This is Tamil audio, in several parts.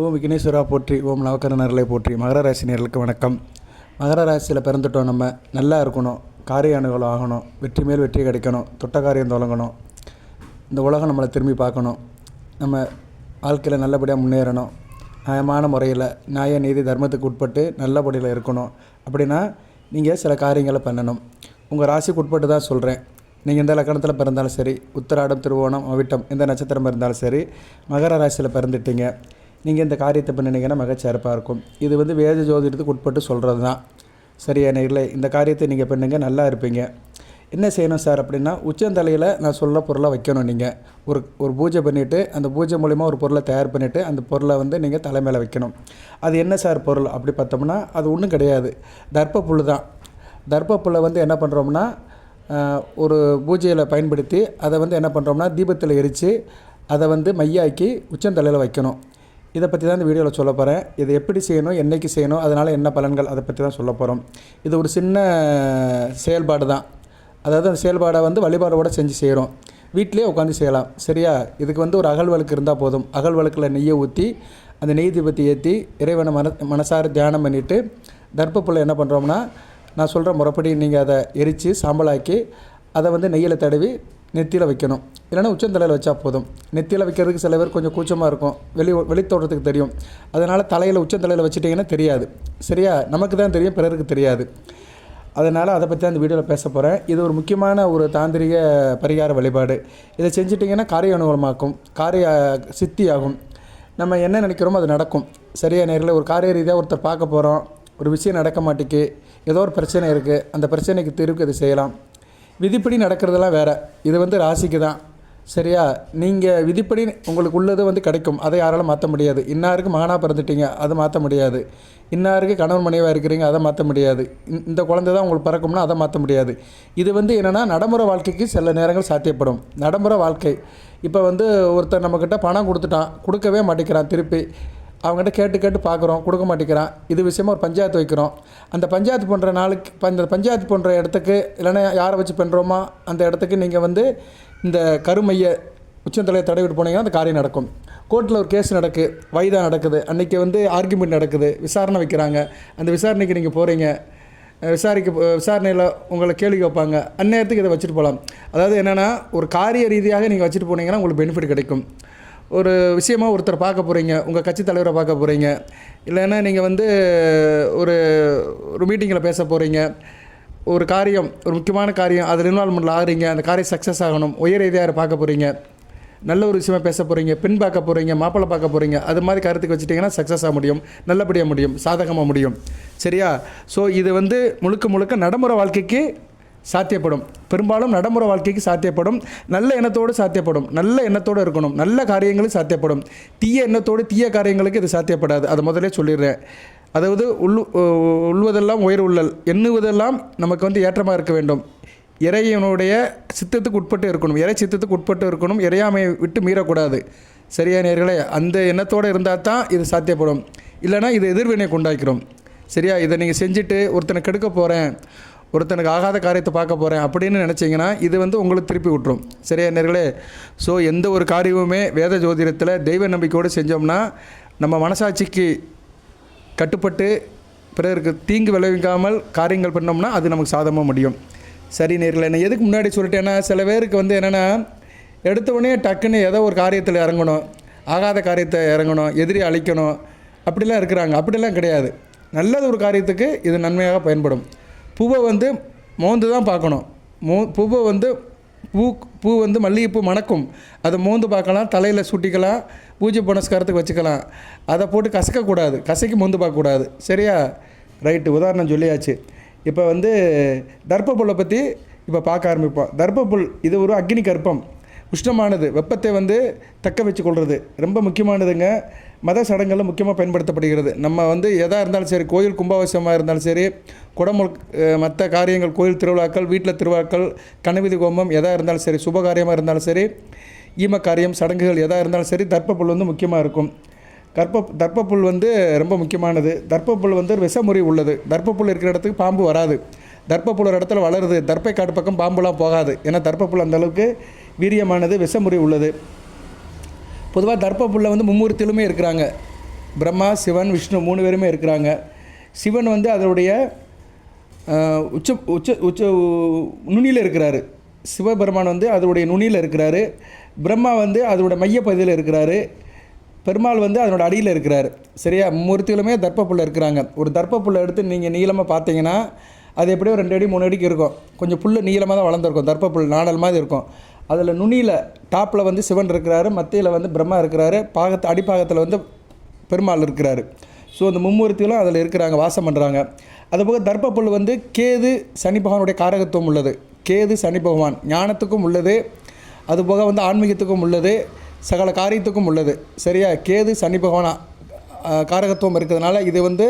ஓம் விக்னேஸ்வரா போற்றி, ஓம் நவக்கரணர்களை போற்றி. மகர ராசி நேயர்களுக்கு வணக்கம். மகர ராசியில் பிறந்துட்டோம். நம்ம நல்லா இருக்கணும், காரிய அனுகூலம் ஆகணும், வெற்றி மேல் வெற்றி கிடைக்கணும், தொட்ட காரியம் தொடங்கணும், இந்த உலகம் நம்மளை திரும்பி பார்க்கணும், நம்ம வாழ்க்கையில் நல்லபடியாக முன்னேறணும், நியாயமான முறையில் நியாய நீதி தர்மத்துக்கு உட்பட்டு நல்லபடியில் இருக்கணும். அப்படின்னா நீங்கள் சில காரியங்களை பண்ணணும். உங்கள் ராசிக்கு உட்பட்டு தான் சொல்கிறேன். நீங்கள் எந்த லக்கணத்தில் பிறந்தாலும் சரி, உத்திராடம், திருவோணம், அவிட்டம் எந்த நட்சத்திரம் இருந்தாலும் சரி, மகர ராசியில் பிறந்துட்டீங்க, நீங்கள் இந்த காரியத்தை பண்ணினீங்கன்னா மிகச்சிறப்பாக இருக்கும். இது வேத ஜோதிடத்துக்கு உட்பட்டு சொல்கிறது தான். சரியா நேயர்களே, இந்த காரியத்தை நீங்கள் பண்ணுங்க, நல்லா இருப்பீங்க. என்ன செய்யணும் சார் அப்படின்னா, உச்சந்தலையில் நான் சொல்ல பொருளை வைக்கணும். நீங்கள் ஒரு பூஜை பண்ணிவிட்டு, அந்த பூஜை மூலிமா ஒரு பொருளை தயார் பண்ணிவிட்டு, அந்த பொருளை நீங்கள் தலை மேலே வைக்கணும். அது என்ன சார் பொருள் அப்படி பார்த்தோம்னா, அது ஒன்றும் கிடையாது, தர்ப்பப்புல் தான். தர்ப்பப்புல்லை என்ன பண்ணுறோம்னா, ஒரு பூஜையில் பயன்படுத்தி அதை என்ன பண்ணுறோம்னா, தீபத்தில் எரித்து அதை மையாக்கி உச்சந்தலையில் வைக்கணும். இதை பற்றி தான் இந்த வீடியோவில் சொல்ல போகிறேன். இதை எப்படி செய்யணும், என்றைக்கு செய்யணும், அதனால் என்ன பலன்கள், அதை பற்றி தான் சொல்ல போகிறோம். இது ஒரு சின்ன செயல்பாடு தான். அதாவது அந்த செயல்பாடை வழிபாடோடு செஞ்சு செய்கிறோம். வீட்டிலே உட்காந்து செய்யலாம். சரியா? இதுக்கு ஒரு அகல் விளக்கு இருந்தால் போதும். அகல் விளக்கில் நெய்யை ஊற்றி அந்த நெய் தீபத்தை ஏற்றி இறைவனை மனசார தியானம் பண்ணிவிட்டு, தர்ப்பப்புல்லை என்ன பண்ணுறோம்னா, நான் சொல்கிற முறைப்படி நீங்கள் அதை எரித்து சாம்பலாக்கி அதை நெய்யில் தடவி நெத்தியில் வைக்கணும். இல்லைனா உச்சந்தலையில் வச்சா போதும். நெத்தியில் வைக்கிறதுக்கு சில பேர் கொஞ்சம் கூச்சமாக இருக்கும், வெளித்தோட்டத்துக்கு தெரியும். அதனால் தலையில் உச்சந்தலையில் வச்சுட்டிங்கன்னா தெரியாது. சரியா? நமக்கு தான் தெரியும், பிறருக்கு தெரியாது. அதனால் அதை பற்றி தான் இந்த வீடியோவில் பேச போகிறேன். இது ஒரு முக்கியமான ஒரு தாந்திரிக பரிகார வழிபாடு. இதை செஞ்சிட்டிங்கன்னா காரிய அனுகூலமாக்கும், காரிய சித்தி ஆகும். நம்ம என்ன நினைக்கிறோமோ அது நடக்கும். சரியா நேரில் ஒரு காரிய ரீதியாக ஒருத்தர் பார்க்க போகிறோம், ஒரு விஷயம் நடக்க மாட்டேக்கு, ஏதோ ஒரு பிரச்சனை இருக்குது, அந்த பிரச்சனைக்கு தீர்வுக்கு இது செய்யலாம். விதிப்படி நடக்கிறதெல்லாம் வேறு. இது ராசிக்கு தான். சரியா? நீங்கள் விதிப்படி உங்களுக்கு உள்ளது கிடைக்கும். அதை யாராலும் மாற்ற முடியாது. இன்னாருக்கு மகனாக பிறந்துட்டீங்க, அதை மாற்ற முடியாது. இன்னாருக்கு கணவன் மனைவியாக இருக்கிறீங்க, அதை மாற்ற முடியாது. இந்த குழந்தை தான் உங்களுக்கு பிறக்கும்னா அதை மாற்ற முடியாது. இது என்னென்னா, நடைமுறை வாழ்க்கைக்கு சில நேரங்கள் சாத்தியப்படும். நடைமுறை வாழ்க்கை இப்போ ஒருத்தர் நம்மக்கிட்ட பணம் கொடுத்துட்டான், கொடுக்கவே மாட்டேங்கிறான். திருப்பி அவங்ககிட்ட கேட்டு பார்க்குறோம், கொடுக்க மாட்டேங்கிறான். இது விஷயமாக ஒரு பஞ்சாயத்து வைக்கிறோம். அந்த பஞ்சாயத்து பண்ணுற நாளுக்கு அந்த பஞ்சாயத்து பண்ணுற இடத்துக்கு, இல்லைன்னா யாரை வச்சு பண்ணுறோமோ அந்த இடத்துக்கு நீங்கள் இந்த கருமையை உச்சந்தலையை தடவிட்டு போனீங்கன்னா அந்த காரியம் நடக்கும். கோர்ட்டில் ஒரு கேஸ் வயதா நடக்குது, அன்றைக்கி ஆர்கியூமெண்ட் நடக்குது, விசாரணை வைக்கிறாங்க. அந்த விசாரணைக்கு நீங்கள் போகிறீங்க, விசாரணையில் உங்களை கேள்வி வைப்பாங்க. அந்நேரத்துக்கு இதை வச்சுட்டு போகலாம். அதாவது என்னென்னா, ஒரு காரிய ரீதியாக நீங்கள் வச்சுட்டு போனீங்கன்னா உங்களுக்கு பெனிஃபிட் கிடைக்கும். ஒரு விஷயமாக ஒருத்தர் பார்க்க போகிறீங்க, உங்கள் கட்சி தலைவரை பார்க்க போகிறீங்க, இல்லைன்னா நீங்கள் ஒரு ஒரு மீட்டிங்கில் பேச போகிறீங்க, ஒரு காரியம், ஒரு முக்கியமான காரியம், அதில் இன்வால்மெண்ட்டில் ஆகிறீங்க, அந்த காரியம் சக்ஸஸ் ஆகணும். உயர் ரீதியாக பார்க்க போகிறீங்க, நல்ல ஒரு விஷயமாக பேச போகிறீங்க, பெண் பார்க்க போகிறீங்க, மாப்பிள்ளை பார்க்க போகிறீங்க, அது மாதிரி கருத்துக்கு வச்சுட்டிங்கன்னா சக்ஸஸ் ஆக முடியும், நல்லபடியாக முடியும், சாதகமாக முடியும். சரியா? ஸோ இது முழுக்க நடைமுறை வாழ்க்கைக்கு சாத்தியப்படும். பெரும்பாலும் நடைமுறை வாழ்க்கைக்கு சாத்தியப்படும். நல்ல எண்ணத்தோடு சாத்தியப்படும். நல்ல எண்ணத்தோடு இருக்கணும். நல்ல காரியங்களுக்கு சாத்தியப்படும். தீய எண்ணத்தோடு தீய காரியங்களுக்கு இது சாத்தியப்படாது. அதை முதலே சொல்லிடுறேன். அதாவது உள்ளுவதெல்லாம் உயர் உள்ளல், எண்ணுவதெல்லாம் நமக்கு ஏற்றமாக இருக்க வேண்டும். இறைவனுடைய சித்தத்துக்கு உட்பட்டு இருக்கணும். இறை சித்தத்துக்கு உட்பட்டு இருக்கணும். இறையாமையை விட்டு மீறக்கூடாது. சரியா நேயர்களே? அந்த எண்ணத்தோடு இருந்தால் தான் இது சாத்தியப்படும். இல்லைனா இது எதிர்வினை கொண்டாக்கிறோம். சரியா? இதை நீங்கள் செஞ்சுட்டு ஒருத்தனை கெடுக்க போகிறேன், ஒருத்தனுக்கு ஆகாத காரியத்தை பார்க்க போகிறேன் அப்படின்னு நினச்சிங்கன்னா இது உங்களுக்கு திருப்பி விட்டுரும். சரியா நேயர்களே? ஸோ எந்த ஒரு காரியமுமே வேத ஜோதிடத்தில் தெய்வ நம்பிக்கையோடு செஞ்சோம்னா, நம்ம மனசாட்சிக்கு கட்டுப்பட்டு பிறருக்கு தீங்கு விளைவிக்காமல் காரியங்கள் பண்ணோம்னா அது நமக்கு சாதமாக முடியும். சரி நேயர்களே, நான் எதுக்கு முன்னாடி சொல்லிட்டேன்னா, சில பேருக்கு என்னென்னா, எடுத்தவுடனே டக்குன்னு ஏதோ ஒரு காரியத்தில் இறங்கணும், ஆகாத காரியத்தை இறங்கணும், எதிரி அழிக்கணும், அப்படிலாம் இருக்கிறாங்க. அப்படிலாம் கிடையாது. நல்லது ஒரு காரியத்துக்கு இது நன்மையாக பயன்படும். பூவை மோந்து தான் பார்க்கணும். பூவை பூ மல்லிகைப்பூ மணக்கும், அதை மோந்து பார்க்கலாம், தலையில் சூட்டிக்கலாம், பூஜை புனஸ்காரத்துக்கு வச்சுக்கலாம். அதை போட்டு கசக்கக்கூடாது, கசக்கி மோந்து பார்க்கக்கூடாது. சரியா? ரைட்டு, உதாரணம் சொல்லியாச்சு. இப்போ தர்ப்பப்புல்லை பற்றி இப்போ பார்க்க ஆரம்பிப்போம். தர்ப்பப்புல் இது ஒரு அக்னி கற்பம், உஷ்ணமானது, வெப்பத்தை தக்க வச்சுக்கொள்வது ரொம்ப முக்கியமானதுங்க. மத சடங்குகளில் முக்கியமாக பயன்படுத்தப்படுகிறது. நம்ம எதாக இருந்தாலும் சரி, கோயில் கும்பாபிஷேகமாக இருந்தாலும் சரி, குடமுழு மற்ற காரியங்கள், கோயில் திருவிழாக்கள், வீட்டில் திருவிழாக்கள், கனவிதி கோமம் எதாக இருந்தாலும் சரி, சுப காரியமாக இருந்தாலும் சரி, ஈம காரியம், சடங்குகள் எதாக இருந்தாலும் சரி, தர்ப்பப்புல் முக்கியமாக இருக்கும். தர்ப்பப்புல் ரொம்ப முக்கியமானது. தர்ப்பப்புல் ஒரு விஷமுறி உள்ளது. தர்ப்பப்புல் இருக்கிற இடத்துக்கு பாம்பு வராது. தர்ப்பப்புல் ஒரு இடத்துல வளருது, தர்ப்பை காட்டு பக்கம் பாம்புலாம் போகாது. ஏன்னா தர்ப்பப்புல் அந்தளவுக்கு வீரியமானது, விஷமுறி உள்ளது. பொதுவாக தர்ப்பப்புல்ல மும்மூர்த்தியிலுமே இருக்கிறாங்க. பிரம்மா, சிவன், விஷ்ணு 3 பேருமே இருக்கிறாங்க. சிவன் வந்து அதனுடைய உச்ச உச்ச உச்ச நுனியில் இருக்கிறாரு. சிவபெருமான் வந்து அதனுடைய நுனியில் இருக்கிறாரு. பிரம்மா வந்து அதோட மையப்பகுதியில் இருக்கிறாரு. பெருமாள் வந்து அதனோட அடியில் இருக்கிறார். சரியா? மும்மூர்த்திகளுமே தர்ப்பப்புல்ல இருக்கிறாங்க. ஒரு தர்ப்பப்புல்லை எடுத்து நீங்கள் நீளமாக பார்த்தீங்கன்னா அது எப்படியோ 2 அடி 3 அடிக்கு இருக்கும். கொஞ்சம் புல் நீளமாக தான் வளர்ந்துருக்கும். தர்ப்பப்புல் நாடல் மாதிரி இருக்கும். அதில் நுனியில் டாப்பில் வந்து சிவன் இருக்கிறாரு, மத்தியில் வந்து பிரம்மா இருக்கிறாரு, அடிப்பாகத்தில் வந்து பெருமாள் இருக்கிறாரு. ஸோ இந்த மும்மூர்த்திகளும் அதில் இருக்கிறாங்க, வாசம் பண்ணுறாங்க. அதுபோக தர்ப்பப்புல் வந்து கேது சனி பகவானுடைய காரகத்துவம் உள்ளது. கேது சனி பகவான் ஞானத்துக்கும் உள்ளது, அதுபோக வந்து ஆன்மீகத்துக்கும் உள்ளது, சகல காரியத்துக்கும் உள்ளது. சரியா? கேது சனி பகவான் காரகத்துவம் இருக்கிறதுனால இது வந்து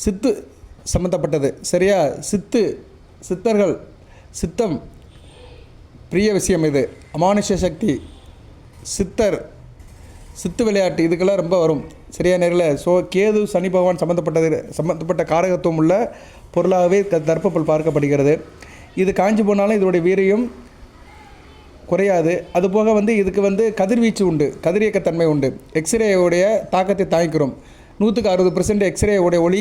சித்து சம்மந்தப்பட்டது. சரியா? சித்தர்கள் சித்தம் பிரிய விஷயம். இது அமானுஷ சக்தி, சித்து விளையாட்டு இதுக்கெல்லாம் ரொம்ப வரும். சரியா நேரில்? ஸோ கேது சனி பகவான் சம்மந்தப்பட்ட காரகத்துவம் உள்ள பொருளாகவே தர்ப்பப்புல் பார்க்கப்படுகிறது. இது காஞ்சி போனாலும் இதோடைய வீரியம் குறையாது. அதுபோக வந்து இதுக்கு வந்து கதிர்வீச்சு உண்டு, கதிரியக்கத்தன்மை உண்டு. எக்ஸ்ரேயோடைய தாக்கத்தை தாங்கிக்கிறோம். 160% எக்ஸ்ரேயோடைய ஒளி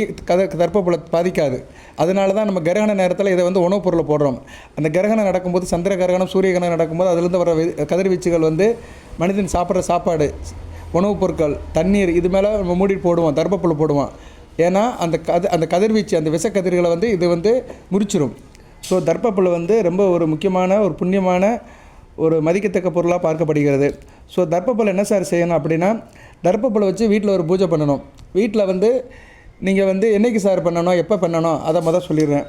தர்ப்பப்புலை பாதிக்காது. அதனால தான் நம்ம கிரகண நேரத்தில் இதை வந்து உணவுப் பொருளை போடுறோம். அந்த கிரகணம் நடக்கும்போது, சந்திர கிரகணம் சூரிய கிரகணம் நடக்கும்போது அதிலிருந்து வர கதிர்வீச்சுகள் வந்து மனிதன் சாப்பிட்ற சாப்பாடு, உணவுப் பொருட்கள், தண்ணீர் இது மேலே நம்ம மூடிட்டு போடுவோம், தர்ப்பப்புல் போடுவோம். ஏன்னா அந்த கதிர்வீச்சு, அந்த விஷக்கதிர்களை வந்து இது வந்து முறிச்சிடும். ஸோ தர்ப்பப்புல் வந்து ரொம்ப ஒரு முக்கியமான, ஒரு புண்ணியமான, ஒரு மதிக்கத்தக்க பொருளாக பார்க்கப்படுகிறது. ஸோ தர்ப்பப்புல் என்ன சார் செய்யணும் அப்படின்னா, தர்ப்பப்புலை வச்சு வீட்டில் ஒரு பூஜை பண்ணணும். வீட்டில் வந்து நீங்கள் வந்து என்றைக்கு சார் பண்ணணும், எப்போ பண்ணணும், அதை சொல்லிடுறேன்.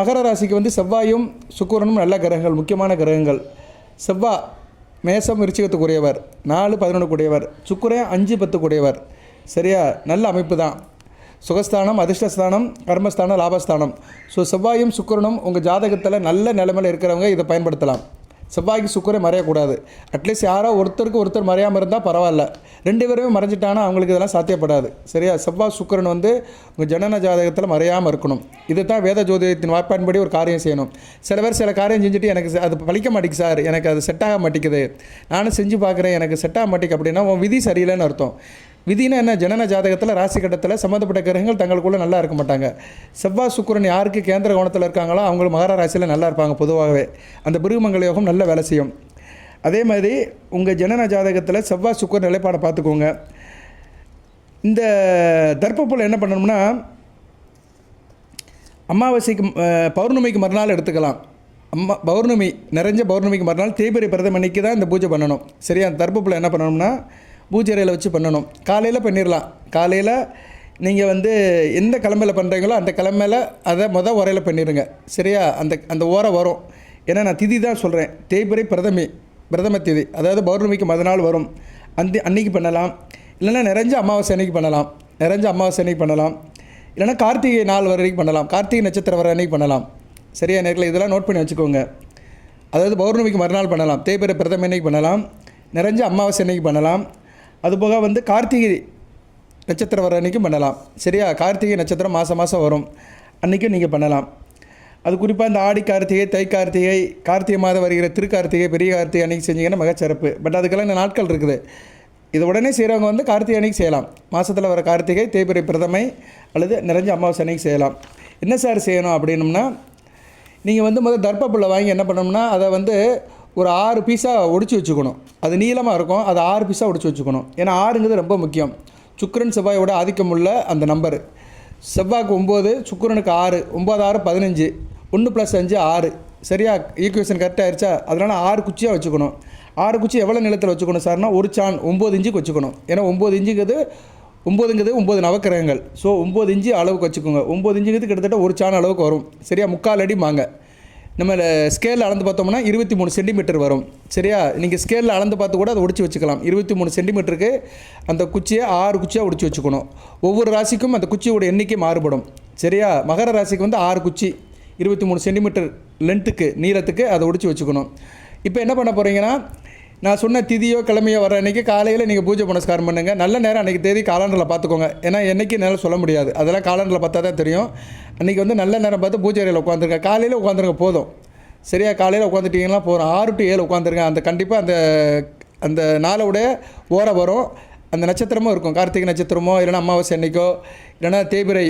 மகர ராசிக்கு வந்து செவ்வாயும் சுக்கிரனும் நல்ல கிரகங்கள், முக்கியமான கிரகங்கள். செவ்வாய் மேசம் விருச்சிகத்துக்குரியவர், 4 11 கூடியவர். சுக்கிரன் 5 10 கூடியவர். சரியா? நல்ல அமைப்பு தான். சுகஸ்தானம், அதிர்ஷ்டஸ்தானம், கர்மஸ்தானம், லாபஸ்தானம். ஸோ செவ்வாயும் சுக்கிரனும் உங்கள் ஜாதகத்தில் நல்ல நிலைமையில் இருக்கிறவங்க இதை பயன்படுத்தலாம். செவ்வாய்க்கு சுக்கிரன் மறையக்கூடாது. அட்லீஸ்ட் யாரோ ஒருத்தர் மறையாமல் இருந்தால் பரவாயில்ல. 2 பேருமே மறைஞ்சிட்டாங்கன்னா அவங்களுக்கு இதெல்லாம் சாத்தியப்படாது. சரியா? செவ்வாய் சுக்கிரன் வந்து உங்கள் ஜனன ஜாதகத்தில் மறையாமல் இருக்கணும். இது தான் வேத ஜோதிடத்தின் வாய்ப்பான்படி ஒரு காரியம் செய்யணும். சில பேர் சில காரியம் செஞ்சுட்டு எனக்கு அது பழிக்க மாட்டேங்குது சார், எனக்கு அது செட் ஆக மாட்டேங்குது, நானும் செஞ்சு பார்க்குறேன், எனக்கு செட் ஆக மாட்டேங்குது அப்படின்னா உன் விதி சரியில்லைன்னு அர்த்தம். விதினா என்ன? ஜனன ஜாதகத்தில் ராசி கட்டத்தில் சம்மந்தப்பட்ட கிரகங்கள் தங்களுக்குள்ளே நல்லா இருக்க மாட்டாங்க. செவ்வாய் சுக்கிரன் யாருக்கு கேந்திர கவனத்தில் இருக்காங்களோ அவங்களும் மகர ராசியில் நல்லா இருப்பாங்க. பொதுவாகவே அந்த பிருகுமங்கல யோகம் நல்ல வேலை செய்யும். அதே மாதிரி உங்கள் ஜனன ஜாதகத்தில் செவ்வாய் சுக்கிரன் நிலைப்பாடை பார்த்துக்கோங்க. இந்த தர்ப்பப்புல் என்ன பண்ணணும்னா, அமாவாசைக்கு பௌர்ணமிக்கு மறுநாள் எடுத்துக்கலாம். பௌர்ணமி நிறைஞ்ச பௌர்ணமிக்கு மறுநாள் தேய்பிறை பிரதம அன்னைக்கு தான் இந்த பூஜை பண்ணணும். சரியா? தர்ப்பப்புல் என்ன பண்ணணும்னா பூஜை அறையில் வச்சு பண்ணணும். காலையில் பண்ணிடலாம். காலையில் நீங்கள் வந்து எந்த கிழமையில் பண்ணுறீங்களோ அந்த கிழமையில் அதை உரையில் பண்ணிடுங்க. சரியா? அந்த ஓரை வரும். ஏன்னா நான் திதி தான் சொல்கிறேன். தேய்பிறை பிரதம திதி, அதாவது பௌர்ணமிக்கு மறுநாள் வரும். அன்னைக்கு பண்ணலாம். இல்லைன்னா நிறைஞ்ச அமாவாசை அன்னைக்கு பண்ணலாம். இல்லைன்னா கார்த்திகை நாள் வரைக்கும் பண்ணலாம். கார்த்திகை நட்சத்திரம் வர அன்னைக்கு பண்ணலாம். சரியா நேரில்? இதெல்லாம் நோட் பண்ணி வச்சுக்கோங்க. அதாவது பௌர்ணமிக்கு மறுநாள் பண்ணலாம், தேய்பிறை பிரதம அன்னைக்கு பண்ணலாம், நிறைஞ்ச அமாவாசை அன்னைக்கு பண்ணலாம். அதுபோக வந்து கார்த்திகை நட்சத்திரம் வர அன்றைக்கும் பண்ணலாம். சரியா? கார்த்திகை நட்சத்திரம் மாதம் வரும், அன்றைக்கும் நீங்கள் பண்ணலாம். அது குறிப்பாக இந்த ஆடி கார்த்திகை, தை கார்த்திகை மாதம் வருகிற திருக்கார்த்திகை, பெரிய கார்த்திகை அன்றைக்கி செஞ்சிங்கன்னா மிகச்சிறப்பு. பட் அதுக்கெல்லாம் இந்த நாட்கள் இருக்குது. இது உடனே செய்கிறவங்க வந்து கார்த்திகை அன்றைக்கி செய்யலாம். மாதத்தில் வர கார்த்திகை, தேய்பிறை பிரதமை அல்லது நிறைஞ்ச அமாவாசை அன்றைக்கி செய்யலாம். என்ன சார் செய்யணும் அப்படின்னம்னா, நீங்கள் வந்து முதல் தர்ப்பப்புல்லை வாங்கி என்ன பண்ணணும்னா, அதை வந்து ஒரு 6 பீஸாக ஒடிச்சு வச்சுக்கணும். அது நீளமாக இருக்கும், அதை 6 பீஸாக ஒடிச்சு வச்சுக்கணும். ஏன்னா 6ங்கிறது ரொம்ப முக்கியம். சுக்கிரன் செவ்வாயோட ஆதிக்கம் உள்ள அந்த நம்பரு. செவ்வாய்க்கு 9, சுக்கிரனுக்கு 6, 9 6 15, 1 + 5 6. சரியா? ஈக்குவேஷன் கரெக்டாக ஆயிடுச்சா? அதனால் 6 குச்சியாக வச்சுக்கணும். 6 குச்சி எவ்வளோ நிலத்தில் வச்சுக்கணும் சார்னா, ஒரு சான் 9 இன்ச்சுக்கு வச்சுக்கணும். ஏன்னா 9 இன்ச்சுங்கிறது 9 நவக்கிரகங்கள். ஸோ 9 இன்ச்சு அளவுக்கு வச்சுக்கோங்க. 9 இன்ச்சுங்கிறது கிட்டத்தட்ட ஒரு சான் அளவுக்கு வரும். சரியா? 3/4 அடி மாங்க. நம்ம ஸ்கேலில் அளந்து பார்த்தோம்னா 23 சென்டிமீட்டர் வரும். சரியா? நீங்கள் ஸ்கேலில் அளந்து பார்த்து கூட அதை ஒடிச்சு வச்சுக்கலாம். 23 சென்டிமீட்டருக்கு அந்த குச்சியை 6 குச்சியாக ஒடிச்சு வச்சுக்கணும். ஒவ்வொரு ராசிக்கும் அந்த குச்சியோட எண்ணிக்கை மாறுபடும். சரியா? மகர ராசிக்கு வந்து 6 குச்சி 23 சென்டிமீட்டர் லென்த்துக்கு, நீளத்துக்கு அதை ஒடிச்சு வச்சுக்கணும். இப்போ என்ன பண்ண போகிறீங்கன்னா, நான் சொன்ன திதியோ கிழமையோ வர அன்றைக்கி காலையில் நீங்கள் பூஜை புனஸ்காரம் பண்ணுங்கள். நல்ல நேரம் அன்றைக்கி தேதி காலண்டரில் பார்த்துக்கோங்க. ஏன்னா என்றைக்கு என்னால் சொல்ல முடியாது, அதெல்லாம் காலண்டரில் பார்த்தா தான் தெரியும். அன்றைக்கி வந்து நல்ல நேரம் பார்த்து பூஜை அறையில் உட்காந்துருங்க. காலையில் உட்காந்துருங்க போதும். சரியா? காலையில் உட்காந்துட்டிங்கன்னா போகிறோம். 6 to 7 உட்காந்துருங்க. கண்டிப்பாக அந்த நாளோடைய ஓரை வரும். அந்த நட்சத்திரமும் இருக்கும். கார்த்திகை நட்சத்திரமோ இல்லைனா அமாவாசை அன்றைக்கோ இல்லைனா தேய்பிறை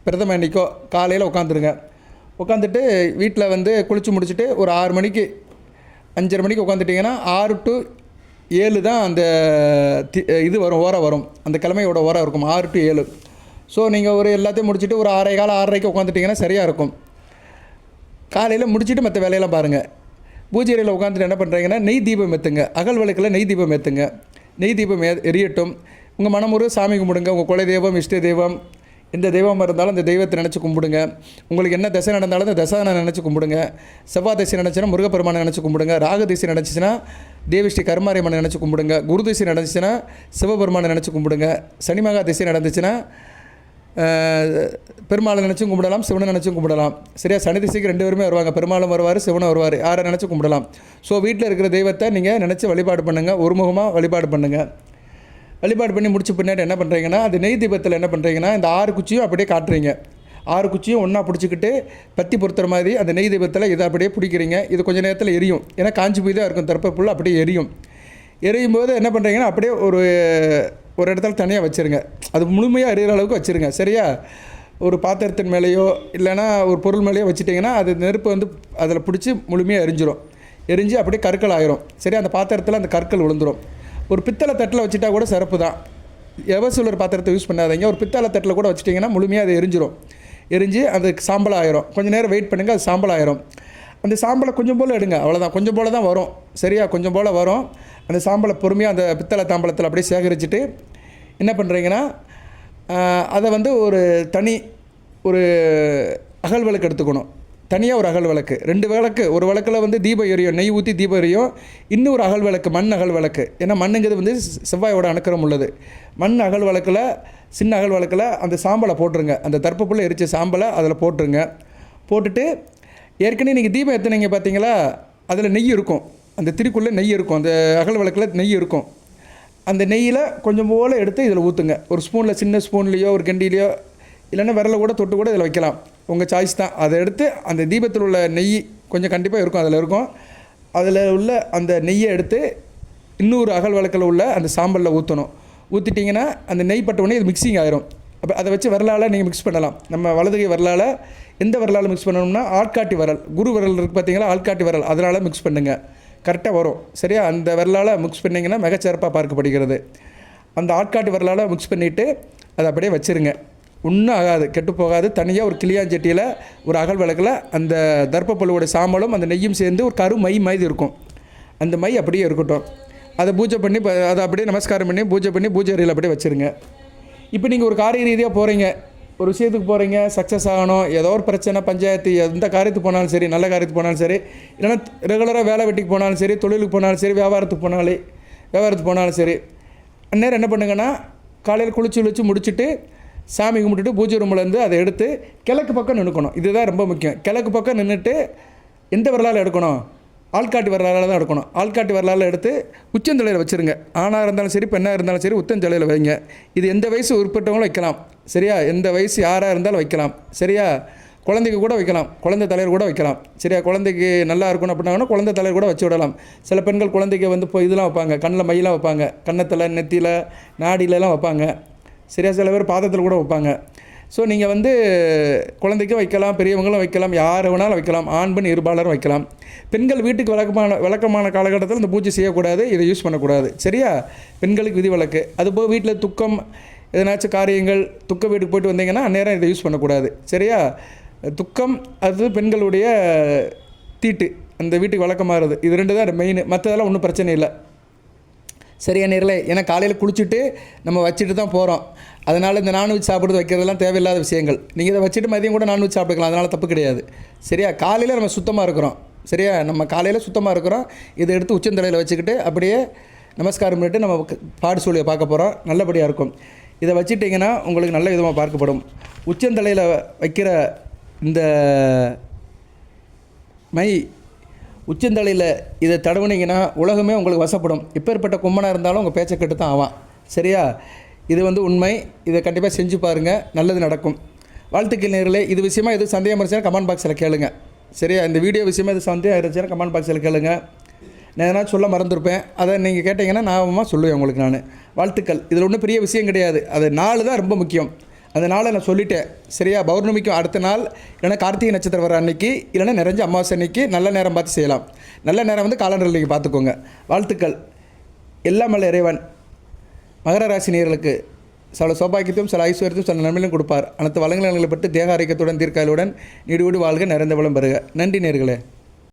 பிரதம அன்றைக்கோ காலையில் உட்காந்துருங்க. உட்காந்துட்டு வீட்டில் வந்து குளித்து முடிச்சுட்டு ஒரு 6 மணிக்கு 5:30 மணிக்கு உட்காந்துட்டிங்கன்னா 6 to 7 தான் அந்த இது வரும், ஓரம் வரும். அந்த கிழமையோட ஓரம் இருக்கும் 6 to 7. ஸோ நீங்கள் ஒரு எல்லாத்தையும் முடிச்சுட்டு ஒரு 6:15 6:30 சரியாக இருக்கும். காலையில் முடிச்சுட்டு மற்ற வேலையெல்லாம் பாருங்கள். பூஜை அறையில் உட்காந்துட்டு என்ன பண்ணுறீங்கன்னா நெய் தீபம் ஏற்றுங்க. அகல் விளக்கில் நெய் தீபம் ஏற்றுங்க. நெய் தீபம் எரியட்டும். உங்கள் மனமுறை சாமி கும்பிடுங்க. உங்கள் குல தெய்வம், இஷ்ட தெய்வம், எந்த தெய்வமாக இருந்தாலும் அந்த தெய்வத்தை நினச்சி கும்பிடுங்க. உங்களுக்கு என்ன தசை நடந்தாலும் அந்த தசை நினச்சி கும்பிடுங்க. செவ்வாய் திசை நினச்சின்னா முருகப்பெருமானை நினச்சி கும்பிடுங்க. ராகு திசை நினச்சிச்சின்னா தேவிஸ்ரீ கருமாரியம்மனை நினச்சி கும்பிடுங்க. குரு திசை நடந்துச்சுன்னா சிவபெருமானை நினச்சி கும்பிடுங்க. சனிமகா திசை நடந்துச்சுன்னா பெருமாளை நினச்சும் கும்பிடலாம், சிவனை நினச்சும் கும்பிடலாம். சரியா? சனி திசைக்கு 2 பேருமே வருவாங்க. பெருமாளும் வருவார், சிவனும் வருவார். யாரை நினச்சி கும்பிடலாம். ஸோ வீட்டில் இருக்கிற தெய்வத்தை நீங்கள் நினச்சி வழிபாடு பண்ணுங்கள். ஒருமுகமாக வழிபாடு பண்ணுங்கள். வழிபாடு பண்ணி முடிச்ச பின்னாடி என்ன பண்ணுறீங்கன்னா அந்த நெய் தீபத்தில் என்ன பண்ணுறீங்கன்னா இந்த 6 குச்சியும் அப்படியே காட்டுறீங்க. 6 குச்சியும் ஒன்றா பிடிச்சிக்கிட்டு பற்றி பொறுத்துற மாதிரி அந்த நெய் தீபத்தில் இதை அப்படியே பிடிக்கிறீங்க. இது கொஞ்சம் நேரத்தில் எரியும். ஏன்னா காஞ்சி போய் தான் இருக்கும், தர்ப்பப்புல் அப்படியே எரியும். எரியும் போது என்ன பண்ணுறீங்கன்னா அப்படியே ஒரு இடத்துல தனியாக வச்சுருங்க. அது முழுமையாக எரியிற அளவுக்கு வச்சுருங்க. சரியா? ஒரு பாத்திரத்தின் மேலேயோ இல்லைனா ஒரு பொருள் மேலேயோ வச்சுட்டிங்கன்னா அது நெருப்பு வந்து அதில் பிடிச்சி முழுமையாக எரிஞ்சிடும். எரிஞ்சு அப்படியே கற்கள் ஆயிரும். சரியா? அந்த பாத்திரத்தில் அந்த கற்கள் விழுந்துடும். ஒரு பித்தளை தட்டில் வச்சுட்டா கூட சிறப்பு தான். எவசிலர் பாத்திரத்தை யூஸ் பண்ணாதீங்க. ஒரு பித்தளை தட்டில் கூட வச்சுட்டிங்கன்னா முழுமையாக அது எரிஞ்சிடும். எரிஞ்சு அது சாம்பல் ஆயிரும். கொஞ்சம் நேரம் வெயிட் பண்ணுங்கள், அது சாம்பல் ஆயிரும். அந்த சாம்பலை கொஞ்சம் போல் எடுங்க. அவ்வளோதான், கொஞ்சம் போல் தான் வரும். சரியா? கொஞ்சம் போல் வரும். அந்த சாம்பலை பொறுமையாக அந்த பித்தளை தாம்பலத்தில் அப்படியே சேகரிச்சுட்டு என்ன பண்ணுறீங்கன்னா அதை வந்து ஒரு அகல் விளக்கு எடுத்துக்கணும். தனியாக ஒரு அகல் விளக்கு, 2 விளக்கு. ஒரு விளக்கில் வந்து தீபம் எரியும், நெய் ஊற்றி தீபம் எரியும். இன்னொரு அகல் விளக்கு, மண் அகல் விளக்கு. ஏன்னா மண்ணுங்கிறது வந்து செவ்வாயோட அணுக்கரம் உள்ளது. மண் அகல் விளக்கில், சின்ன அகல் விளக்கில் அந்த சாம்பலை போட்டுருங்க. அந்த தர்ப்பப்புல்ல எரித்த சாம்பலை அதில் போட்டுருங்க. போட்டுட்டு ஏற்கனவே நீங்கள் தீபம் ஏற்றுனீங்க பார்த்தீங்களா, அதில் நெய் இருக்கும். அந்த திரிக்குள்ளே நெய் இருக்கும். அந்த அகல் விளக்கில் நெய் இருக்கும். அந்த நெய்யில் கொஞ்சம் போல் எடுத்து இதில் ஊற்றுங்க. ஒரு ஸ்பூனில், சின்ன ஸ்பூன்லேயோ ஒரு கண்டிலையோ இல்லைன்னா விரலை கூட தொட்டு கூட இதில் வைக்கலாம். உங்கள் சாய்ஸ் தான். அதை எடுத்து அந்த தீபத்தில் உள்ள நெய் கொஞ்சம் கண்டிப்பாக இருக்கும், அதில் இருக்கும். அதில் உள்ள அந்த நெய்யை எடுத்து இன்னொரு அகல் விளக்கில் உள்ள அந்த சாம்பலில் ஊற்றணும். ஊற்றிட்டிங்கன்னா அந்த நெய் பட்டவுடனே இது மிக்சிங் ஆயிரும். அப்போ அதை வச்சு விரலால் நீங்கள் மிக்ஸ் பண்ணலாம். நம்ம வலதுகை விரலால், எந்த விரலால் மிக்ஸ் பண்ணணும்னா ஆள்காட்டி விரல், குரு விரல் இருக்குது பார்த்தீங்களா, ஆள்காட்டி விரல், அதனால் மிக்ஸ் பண்ணுங்கள். கரெக்டாக வரும். சரியா? அந்த விரலால் மிக்ஸ் பண்ணிங்கன்னா மிகச்சிறப்பாக பார்க்கப்படுகிறது. அந்த ஆட்காட்டு விரலால் மிக்ஸ் பண்ணிவிட்டு அதை அப்படியே வச்சுருங்க. ஒன்றும் ஆகாது, கெட்டு போகாது. தனியாக ஒரு கிளியாஞ்சட்டியில் ஒரு அகல் விளக்கில் அந்த தர்ப்பப்புல்லுடைய சாம்பலும் அந்த நெய்யும் சேர்ந்து ஒரு கரு மை மாதிரி இருக்கும். அந்த மை அப்படியே இருக்கட்டும். அதை பூஜை பண்ணி அதை அப்படியே நமஸ்காரம் பண்ணி பூஜை அறையில் அப்படியே வச்சுருங்க. இப்போ நீங்கள் ஒரு காரிய ரீதியாக போகிறீங்க, ஒரு விஷயத்துக்கு போகிறீங்க, சக்ஸஸ் ஆகணும், ஏதோ ஒரு பிரச்சனை, பஞ்சாயத்து, எந்த காரியத்துக்கு போனாலும் சரி, நல்ல காரியத்துக்கு போனாலும் சரி, இல்லைன்னா ரெகுலராக வேலை வெட்டிக்கு போனாலும் சரி, தொழிலுக்கு போனாலும் சரி, வியாபாரத்துக்கு போனாலும் சரி, அந்நேரம் என்ன பண்ணுங்கன்னா காலையில் குளிச்சு முடிச்சுட்டு சாமி கும்பிட்டுட்டு பூஜை ரூம்லேருந்து அதை எடுத்து கிழக்கு பக்கம் நின்றுக்கணும். இதுதான் ரொம்ப முக்கியம். கிழக்கு பக்கம் நின்றுட்டு எந்த விரலால் எடுக்கணும்? ஆள்காட்டி வரலாறு தான் எடுக்கணும். ஆள்காட்டி வரலாறு எடுத்து உச்சந்தலையில் வச்சுருங்க. ஆணாக இருந்தாலும் சரி, பெண்ணாக இருந்தாலும் சரி, உச்சந்தலையில் வைங்க. இது எந்த வயசு உட்பட்டவங்களும் வைக்கலாம். சரியா? எந்த வயசு யாராக இருந்தாலும் வைக்கலாம். சரியா? குழந்தைக்கு கூட வைக்கலாம், குழந்தை தலைவர் கூட வைக்கலாம். சரியா? குழந்தைக்கு நல்லா இருக்கணும் அப்படின்னா குழந்தை தலைவர் கூட வச்சு விடலாம். சில பெண்கள் குழந்தைக்கு வந்து இப்போ இதெல்லாம் வைப்பாங்க, கண்ணில் மையெல்லாம் வைப்பாங்க, கன்னத்தில், நெத்தியில், நாடியிலலாம் வைப்பாங்க. சரியா? சில பேர் பாதத்தில் கூட வைப்பாங்க. ஸோ நீங்கள் வந்து குழந்தைக்கும் வைக்கலாம், பெரியவங்களும் வைக்கலாம், யார் வேணாலும் வைக்கலாம். ஆண் பெண் இருபாலரும் வைக்கலாம். பெண்கள் வீட்டுக்கு வழக்கமான காலகட்டத்தில் இந்த பூஜை செய்யக்கூடாது, இதை யூஸ் பண்ணக்கூடாது. சரியா? பெண்களுக்கு விதி விலக்கு. அதுபோல் வீட்டில் துக்கம், எதனாச்சும் காரியங்கள், துக்க வீட்டுக்கு போய்ட்டு வந்தீங்கன்னா அந்நேரம் இதை யூஸ் பண்ணக்கூடாது. சரியா? துக்கம் அது பெண்களுடைய தீட்டு, அந்த வீட்டுக்கு வழக்கமாகிறது. இது 2 தான் மெயின். மற்றதெல்லாம் ஒன்றும் பிரச்சனை இல்லை. சரியா நேர்களே? ஏன்னா காலையில் குளிச்சுட்டு நம்ம வச்சுட்டு தான் போகிறோம். அதனால் இந்த நான்வெஜ் சாப்பிட்றது வைக்கிறதெல்லாம் தேவையில்லாத விஷயங்கள். நீங்கள் இதை வச்சுட்டு மதியம் கூட நான்வெஜ் சாப்பிட்டுக்கலாம், அதனால் தப்பு கிடையாது. சரியா? காலையில் நம்ம சுத்தமாக இருக்கிறோம். சரியா? நம்ம காலையில் சுத்தமாக இருக்கிறோம். இதை எடுத்து உச்சந்தலையில் வச்சுக்கிட்டு அப்படியே நமஸ்காரம் பண்ணிட்டு நம்ம பாடு சூழியை பார்க்க போகிறோம். நல்லபடியாக இருக்கும். இதை வச்சுட்டிங்கன்னா உங்களுக்கு நல்ல விதமாக பார்க்கப்படும். உச்சந்தலையில் வைக்கிற இந்த மை உச்சந்தலையில் இதை தடவுனீங்கன்னா உலகமே உங்களுக்கு வசப்படும். எப்பேற்பட்ட கும்மனாக இருந்தாலும் உங்கள் பேச்சை கெட்டு தான் ஆவான். சரியா? இது வந்து உண்மை. இதை கண்டிப்பாக செஞ்சு பாருங்கள், நல்லது நடக்கும். வாழ்த்துக்கள் நேயர்களே. இது விஷயமாக எது சந்தேகம் இருந்துச்சுன்னா கமெண்ட் பாக்ஸில் கேளுங்க. சரியா? இந்த வீடியோ விஷயமாக எது சந்தேகம் இருந்துச்சுன்னா கமெண்ட் பாக்ஸில் கேளுங்க. நான் எதனா சொல்ல மறந்துருப்பேன், அதை நீங்கள் கேட்டிங்கன்னா ஞாபகமாக சொல்லுவேன் உங்களுக்கு நான். வாழ்த்துக்கள். இதில் ஒன்றும் பெரிய விஷயம் கிடையாது. அது நாள் தான் ரொம்ப முக்கியம். அந்த நாளை நான் சொல்லிட்டேன் சரியா. பௌர்ணமிக்கும் அடுத்த நாள் இல்லைன்னா கார்த்திகை நட்சத்திரம் வர அன்னைக்கு இல்லைன்னா நிறைஞ்ச அமாவாசை அன்னைக்கு நல்ல நேரம் பார்த்து செய்யலாம். நல்ல நேரம் வந்து காலண்டரில் நீங்கள் பார்த்துக்கோங்க. வாழ்த்துக்கள். எல்லாம் வல்ல இறைவன் மகர ராசி நேயர்களுக்கு சில சௌபாக்கியத்தையும் சில ஐஸ்வர்யத்தையும் சில நன்மையும் கொடுப்பார். அனைத்து வளங்களை பெற்று தேக ஆரோக்கியத்துடன் தீர்க்காயலுடன் நீடுவிடு வாழ்க நிறைந்த வளம் பெறுக. நன்றி நேயர்களே.